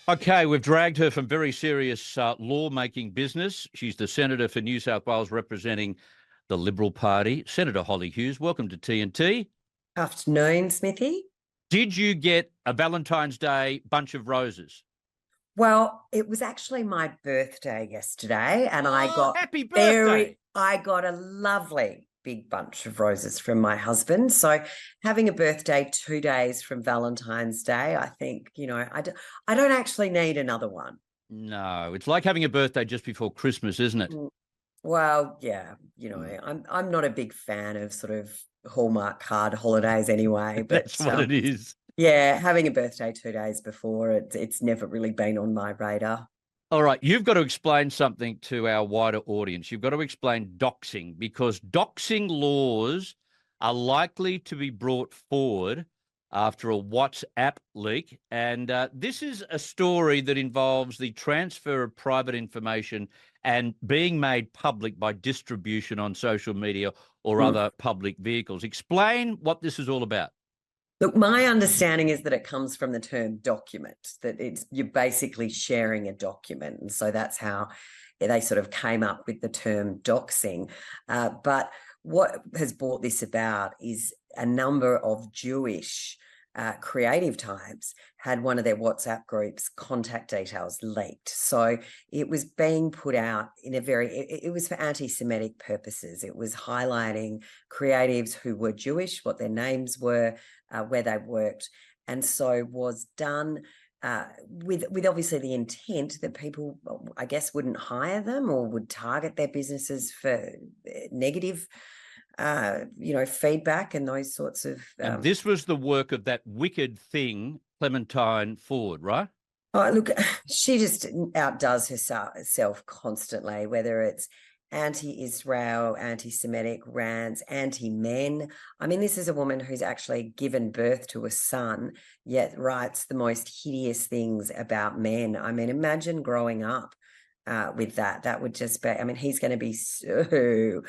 Okay, we've dragged her from very serious law-making business. She's the Senator for New South Wales representing the Liberal Party. Senator Hollie Hughes, welcome to TNT. Afternoon, Smithy. Did you get a Valentine's Day bunch of roses? Well, it was actually my birthday yesterday, and Oh, happy birthday. I got a lovely big bunch of roses from my husband. So having a birthday 2 days from Valentine's Day, I think, I don't actually need another one. No, it's like having a birthday just before Christmas, isn't it? Mm, Well, yeah, Mm. I'm not a big fan of sort of Hallmark card holidays anyway, That's but what it is. yeah, having a birthday 2 days before, it's never really been on my radar. All right, you've got to explain something to our wider audience. You've got to explain doxing because doxing laws are likely to be brought forward after a WhatsApp leak. And this is a story that involves the transfer of private information and being made public by distribution on social media or Mm. other public vehicles. Explain what this is all about. Look, my understanding is that it comes from the term document, that you're basically sharing a document. And so that's how they sort of came up with the term doxing. But what has brought this about is a number of Jewish creative types had one of their WhatsApp groups contact details leaked. So it was being put out in it was for anti-Semitic purposes. It was highlighting creatives who were Jewish, what their names were, where they worked, and so was done with obviously the intent that people, I guess, wouldn't hire them or would target their businesses for negative, feedback and those sorts of. And this was the work of that wicked thing, Clementine Ford, right? Oh, look, she just outdoes herself constantly, whether it's anti-Israel, anti-Semitic rants, anti-men. I mean, this is a woman who's actually given birth to a son, yet writes the most hideous things about men. I mean, imagine growing up with that. That would just be, I mean, he's going to be so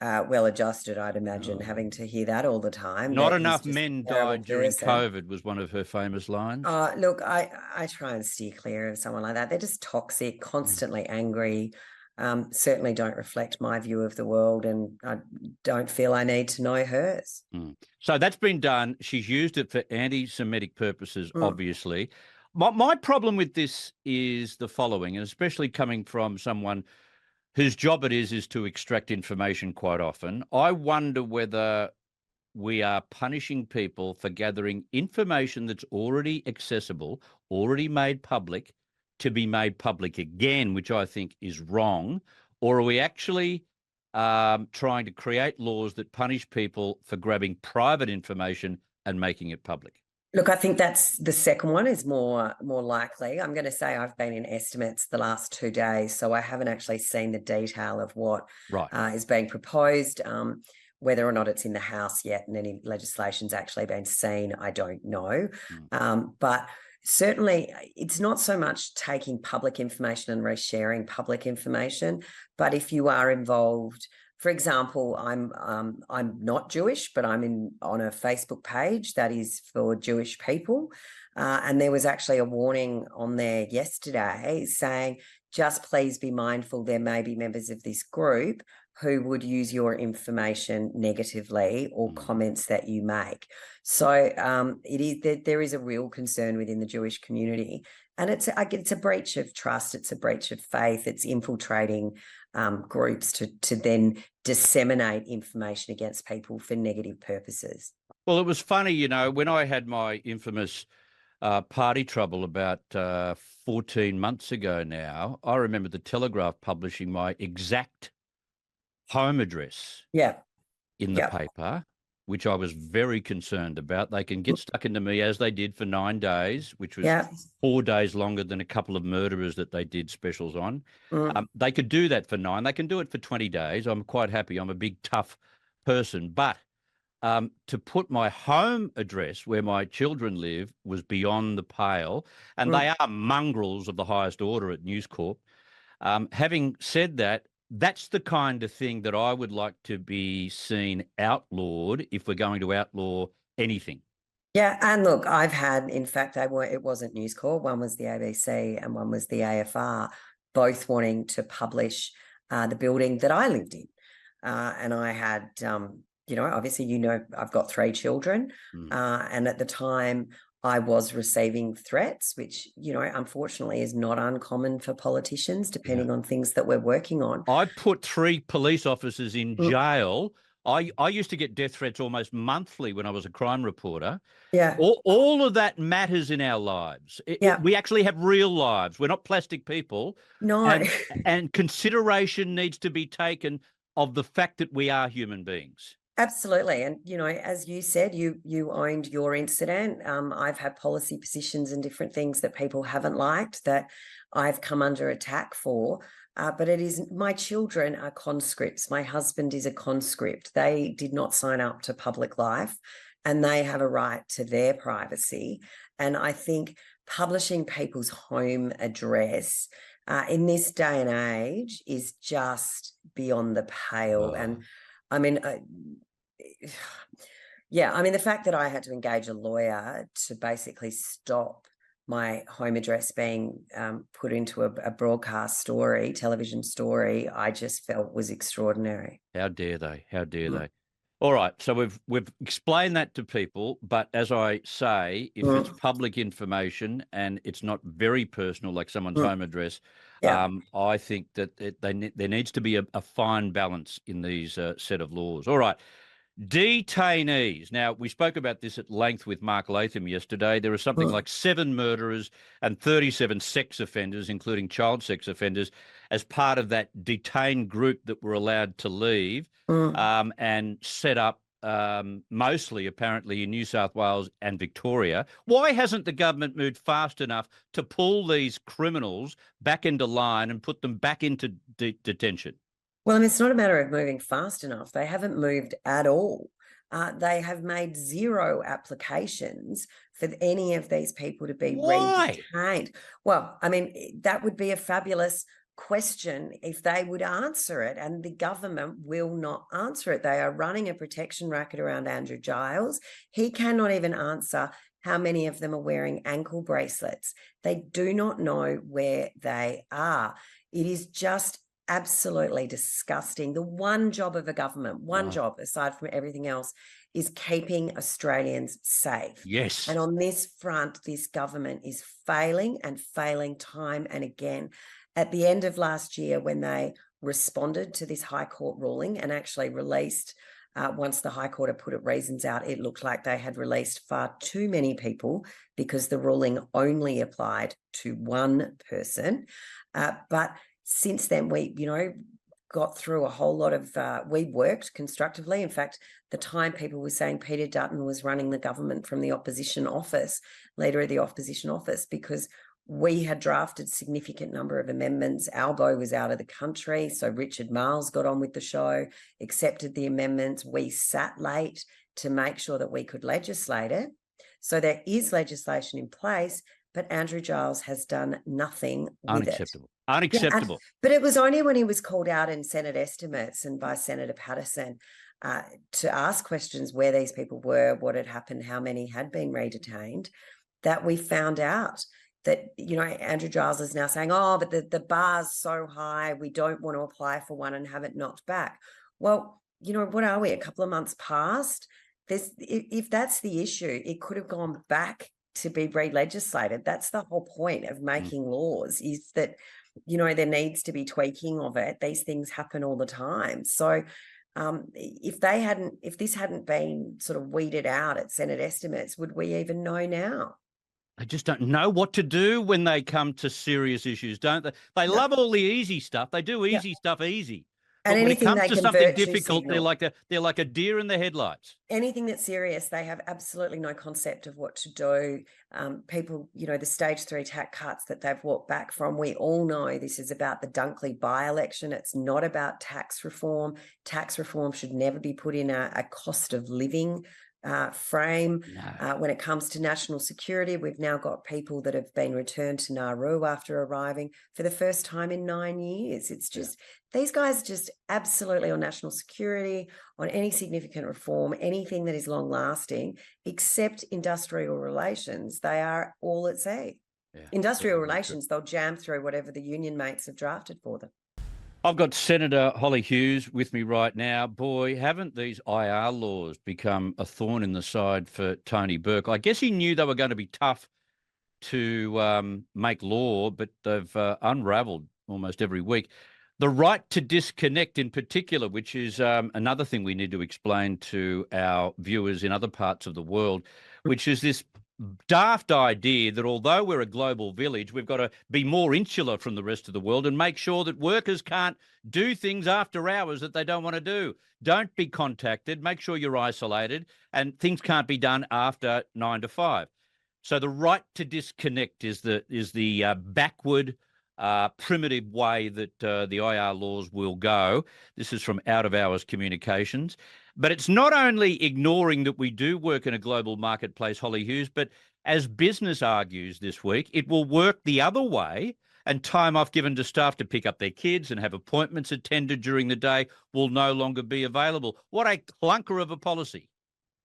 well adjusted, I'd imagine, Oh. having to hear that all the time, Not that he's enough just men a terrible died during person. COVID was one of her famous lines. Look, I try and steer clear of someone like that. They're just toxic, Mm. constantly angry, certainly don't reflect my view of the world, and I don't feel I need to know hers. Mm. So that's been done. She's used it for anti-Semitic purposes, Mm. obviously. My problem with this is the following, and especially coming from someone whose job it is to extract information quite often. I wonder whether we are punishing people for gathering information that's already accessible, already made public, to be made public again, which I think is wrong. Or are we actually trying to create laws that punish people for grabbing private information and making it public? Look, I think that's the second one is more likely. I'm going to say I've been in estimates the last 2 days, so I haven't actually seen the detail of what Right. is being proposed. Whether or not it's in the House yet and any legislation's actually been seen, I don't know. Mm. But certainly, it's not so much taking public information and resharing public information, but if you are involved. For example, I'm not Jewish, but I'm on a Facebook page that is for Jewish people, and there was actually a warning on there yesterday saying, "Just please be mindful. There may be members of this group who would use your information negatively or Mm. comments that you make." So there is a real concern within the Jewish community, and it's a breach of trust. It's a breach of faith. It's infiltrating groups to then disseminate information against people for negative purposes. Well, it was funny, when I had my infamous party trouble about 14 months ago now, I remember the Telegraph publishing my exact home address Yeah, in the yeah, paper, which I was very concerned about. They can get stuck into me as they did for 9 days, which was yeah. 4 days longer than a couple of murderers that they did specials on. Mm. They could do that for 9. They can do it for 20 days. I'm quite happy. I'm a big, tough person. But to put my home address where my children live was beyond the pale. And Mm. they are mongrels of the highest order at News Corp. Having said that, that's the kind of thing that I would like to be seen outlawed if we're going to outlaw anything. Yeah, and look, I've had, in fact, it wasn't News Corp. One was the ABC and one was the AFR, both wanting to publish the building that I lived in. And I had, obviously, I've got 3 children. And at the time, I was receiving threats, which, unfortunately is not uncommon for politicians, depending on things that we're working on. I put 3 police officers in jail. I used to get death threats almost monthly when I was a crime reporter. Yeah. All of that matters in our lives. We actually have real lives. We're not plastic people. No. And consideration needs to be taken of the fact that we are human beings. Absolutely. And, as you said, you owned your incident. I've had policy positions and different things that people haven't liked that I've come under attack for. But my children are conscripts. My husband is a conscript. They did not sign up to public life and they have a right to their privacy. And I think publishing people's home address in this day and age is just beyond the pale. And I mean, the fact that I had to engage a lawyer to basically stop my home address being put into a broadcast story, television story, I just felt was extraordinary. How dare they? How dare they? All right, so we've explained that to people, but as I say, if it's public information and it's not very personal, like someone's home address, I think that there needs to be a fine balance in these set of laws. All right. Detainees. Now, we spoke about this at length with Mark Latham yesterday. There are something like 7 murderers and 37 sex offenders, including child sex offenders, as part of that detained group that were allowed to leave and set up mostly, apparently, in New South Wales and Victoria. Why hasn't the government moved fast enough to pull these criminals back into line and put them back into detention? Well, it's not a matter of moving fast enough. They haven't moved at all. They have made 0 applications for any of these people to be redetained. Well, that would be a fabulous question if they would answer it, and the government will not answer it. They are running a protection racket around Andrew Giles. He cannot even answer how many of them are wearing ankle bracelets. They do not know where they are. It is just absolutely disgusting. The one job of a government, job aside from everything else, is keeping Australians safe. Yes. And on this front, this government is failing and failing time and again. At the end of last year, when they responded to this High Court ruling and actually released, once the High Court had put its reasons out, it looked like they had released far too many people because the ruling only applied to one person. But since then, we, got through a whole lot of, we worked constructively. In fact, the time people were saying Peter Dutton was running the government from the opposition office, leader of the opposition office, because we had drafted significant number of amendments. Albo was out of the country, so Richard Marles got on with the show, accepted the amendments. We sat late to make sure that we could legislate it. So there is legislation in place, but Andrew Giles has done nothing with it. Unacceptable. But it was only when he was called out in Senate estimates and by Senator Patterson to ask questions where these people were, what had happened, how many had been redetained, that we found out that, Andrew Giles is now saying, but the bar's so high, we don't want to apply for one and have it knocked back. Well, what are we, a couple of months past? If that's the issue, it could have gone back to be re-legislated. That's the whole point of making laws, is that, there needs to be tweaking of it. These things happen all the time. So if this hadn't been sort of weeded out at Senate estimates, would we even know now? They just don't know what to do when they come to serious issues, don't they? They love all the easy stuff. They do easy stuff easy. And but when it comes to something difficult, they're like a deer in the headlights. Anything that's serious, they have absolutely no concept of what to do. People, the stage 3 tax cuts that they've walked back from, we all know this is about the Dunkley by-election. It's not about tax reform. Tax reform should never be put in a cost of living frame. No. When it comes to national security, we've now got people that have been returned to Nauru after arriving for the first time in 9 years. It's just, these guys just absolutely on national security, on any significant reform, anything that is long lasting, except industrial relations, they are all at sea. Yeah, Industrial very, very relations, they'll jam through whatever the union mates have drafted for them. I've got Senator Hollie Hughes with me right now. Boy, haven't these IR laws become a thorn in the side for Tony Burke? I guess he knew they were going to be tough to make law, but they've unravelled almost every week. The right to disconnect in particular, which is another thing we need to explain to our viewers in other parts of the world, which is this daft idea that although we're a global village, we've got to be more insular from the rest of the world and make sure that workers can't do things after hours that they don't want to do. Don't be contacted. Make sure you're isolated, and things can't be done after 9 to 5. So the right to disconnect is the backward, primitive way that the IR laws will go. This is from Out of Hours Communications. But it's not only ignoring that we do work in a global marketplace, Hollie Hughes, but as business argues this week, it will work the other way, and time off given to staff to pick up their kids and have appointments attended during the day will no longer be available. What a clunker of a policy.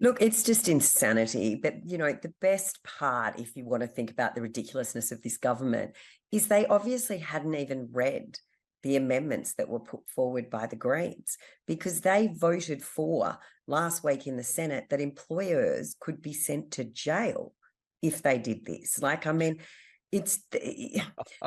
Look, it's just insanity. But, the best part, if you want to think about the ridiculousness of this government, is they obviously hadn't even read the amendments that were put forward by the Greens, because they voted for last week in the Senate that employers could be sent to jail if they did this. It's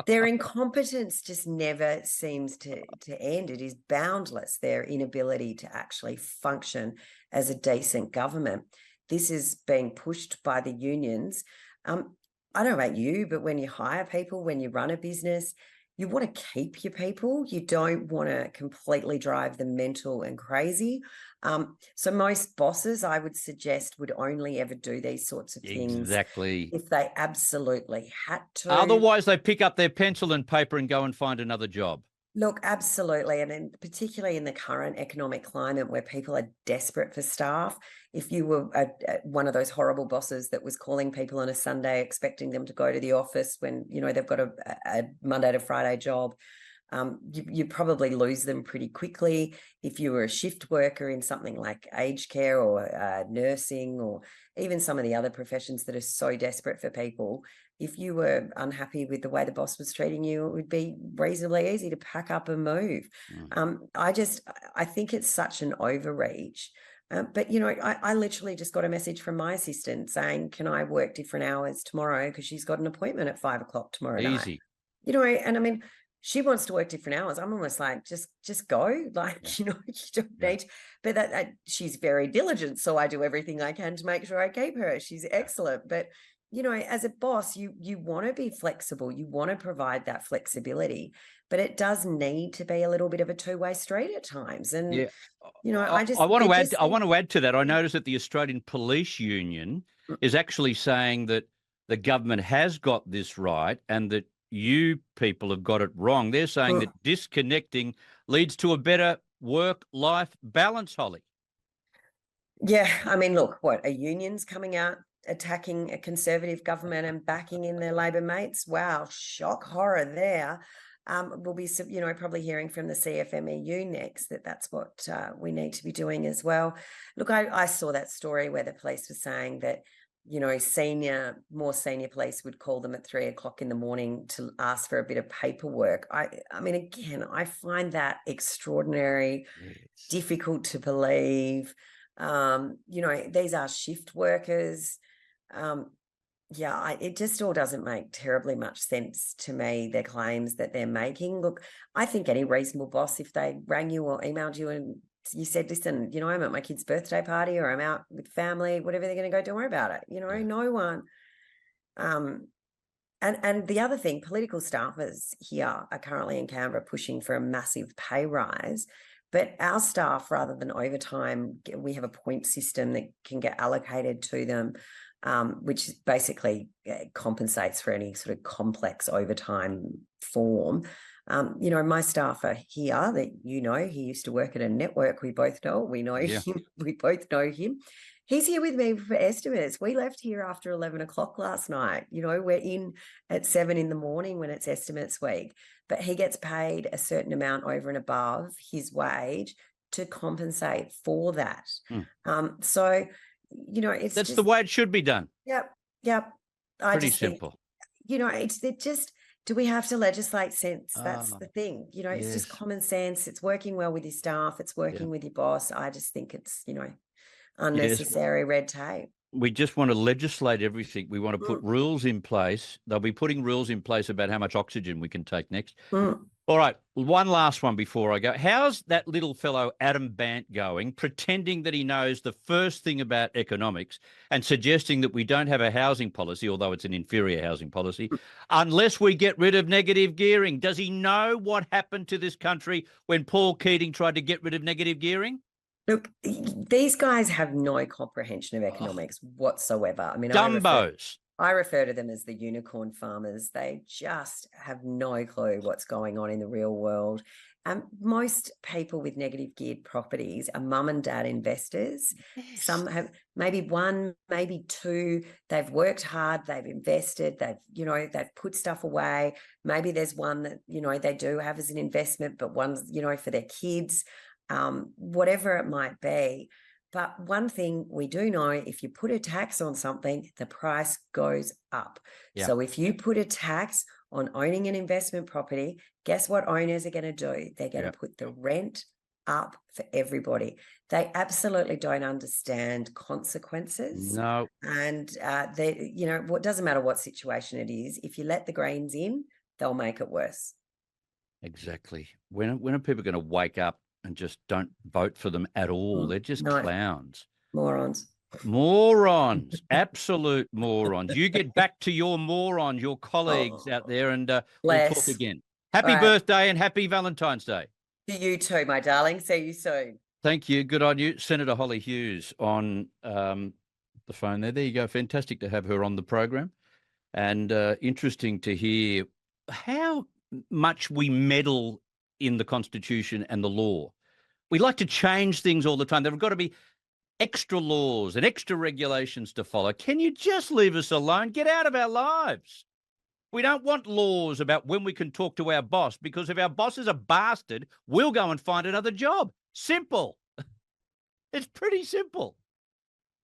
their incompetence just never seems to end. It is boundless, their inability to actually function as a decent government. This is being pushed by the unions. I don't know about you, but when you hire people, when you run a business, you want to keep your people. You don't want to completely drive them mental and crazy. So most bosses, I would suggest, would only ever do these sorts of things Exactly. if they absolutely had to. Otherwise, they pick up their pencil and paper and go and find another job. Look, absolutely. And particularly in the current economic climate where people are desperate for staff, if you were one of those horrible bosses that was calling people on a Sunday expecting them to go to the office when, they've got a Monday to Friday job, you probably lose them pretty quickly. If you were a shift worker in something like aged care or nursing, or even some of the other professions that are so desperate for people, if you were unhappy with the way the boss was treating you, it would be reasonably easy to pack up and move. I think it's such an overreach. But, I literally just got a message from my assistant saying, can I work different hours tomorrow? Because she's got an appointment at 5 o'clock tomorrow night. And she wants to work different hours. I'm almost like, just go. You don't need. But that she's very diligent, so I do everything I can to make sure I keep her. She's excellent. But, as a boss, you want to be flexible. You want to provide that flexibility. But it does need to be a little bit of a two-way street at times. And, I want to add to that. I noticed that the Australian Police Union is actually saying that the government has got this right and that you people have got it wrong. They're saying that disconnecting leads to a better work-life balance, Hollie. Yeah, look, what, are unions coming out attacking a Conservative government and backing in their Labor mates? Wow, shock, horror there. We'll be, probably hearing from the CFMEU next that's what we need to be doing as well. Look, I saw that story where the police were saying that, more senior police would call them at 3 o'clock in the morning to ask for a bit of paperwork. Again, I find that extraordinary, difficult to believe. These are shift workers. It just all doesn't make terribly much sense to me, their claims that they're making. Look, I think any reasonable boss, if they rang you or emailed you and you said, listen, I'm at my kid's birthday party or I'm out with family, whatever they're going to go, don't worry about it. No one. And the other thing, political staffers here are currently in Canberra pushing for a massive pay rise. But our staff, rather than overtime, we have a point system that can get allocated to them, which basically compensates for any sort of complex overtime form. My staff are here that he used to work at a network. We both know. We know him. We both know him. He's here with me for estimates. We left here after 11 o'clock last night. You know, we're in at 7 in the morning when it's estimates week, but he gets paid a certain amount over and above his wage to compensate for that. So, you know, it's That's just the way it should be done. Yep. I Pretty just think, simple. you know, it just, do we have to legislate sense? That's Ah, the thing. You know, it's just yes. common sense. It's working well with your staff. It's working with your boss. I just think it's, you know, Yes. unnecessary red tape. We just want to legislate everything. We want to put rules in place. They'll be putting rules in place about how much oxygen we can take next. All right, one last one before I go. How's that little fellow Adam Bant going, pretending that he knows the first thing about economics and suggesting that we don't have a housing policy, although it's an inferior housing policy, unless we get rid of negative gearing? Does he know what happened to this country when Paul Keating tried to get rid of negative gearing? Look, these guys have no comprehension of economics whatsoever. I mean, Dumbos. I refer to them as the unicorn farmers. They just have no clue what's going on in the real world. Most people with negative geared properties are mum and dad investors. Yes. Some have maybe one, maybe two. They've worked hard. They've invested. They've put stuff away. Maybe there's one that, you know, they do have as an investment, but one's, you know, for their kids. Whatever it might be. But one thing we do know, if you put a tax on something, the price goes up. Yeah. So if you put a tax on owning an investment property, guess what owners are going to do? They're going to put the rent up for everybody. They absolutely don't understand consequences. No. And you know, what doesn't matter what situation it is, if you let the Greens in, they'll make it worse. Exactly. When are people going to wake up and just don't vote for them at all? They're just clowns. Morons. Absolute morons. You get back to your morons, your colleagues out there, and we'll talk again. Happy birthday and happy Valentine's Day. To you too, my darling. See you soon. Thank you. Good on you. Senator Hollie Hughes on the phone there. There you go. Fantastic to have her on the program. And interesting to hear how much we meddle in the Constitution and the law. We like to change things all the time. There have got to be extra laws and extra regulations to follow. Can you just leave us alone? Get out of our lives. We don't want laws about when we can talk to our boss, because if our boss is a bastard, we'll go and find another job. Simple. It's pretty simple.